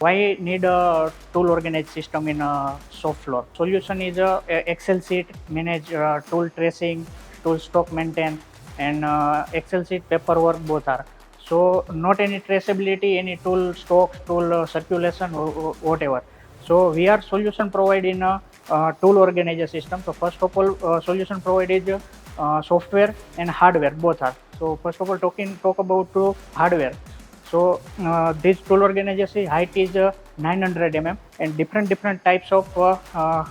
Why need a tool organized system in a shop floor? Solution is a Excel sheet, manage tool tracing, tool stock maintain, and Excel sheet paperwork both are. So not any traceability, any tool stocks, tool circulation, or whatever. So we are solution provide in a tool organizer system. So first of all, solution provide is software and hardware both are. So first of all, talk about hardware. So this tool organizer height is 900 and different types of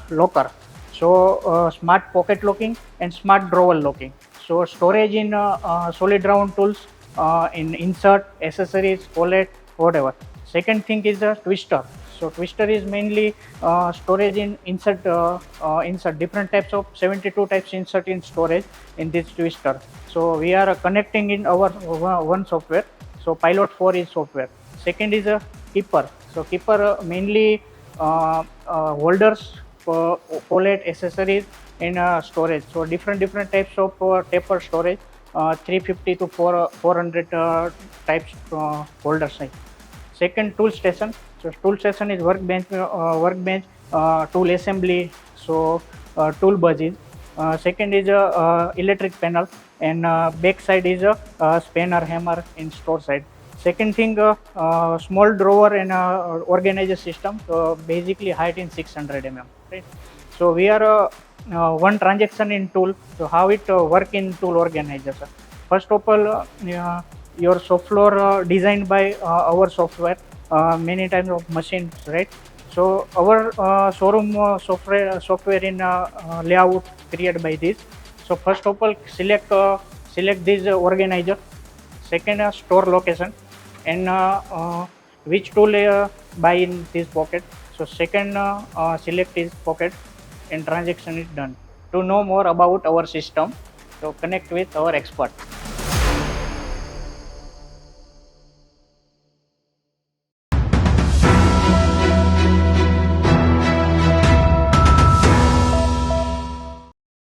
locker. So smart pocket locking and smart drawer locking. So storage in solid round tools, in insert, accessories, collet, whatever. Second thing is a twister. So twister is mainly storage in insert, insert different types of 72 types insert in storage in this twister. So we are connecting in our one software. So pilot 4 is software. Second is a keeper. So keeper mainly holders, collet, accessories, and storage. So different types of taper storage, 350 to 400 types holder size. Second, toolStation. So toolStation is workbench, tool assembly. So tool budget. Second is a electric panel, and back side is a spanner, hammer in store side. Second thing, small drawer and organizer system. So basically height in 600 right? So we are one transaction in tool. So how it work in tool organizer? First of all, your software designed by our software, many times of machines, right? So our showroom software in layout created by this. So first of all, select this organizer. Second, store location, and which tool buy in this pocket. So second, select this pocket, and transaction is done. To know more about our system, so connect with our expert.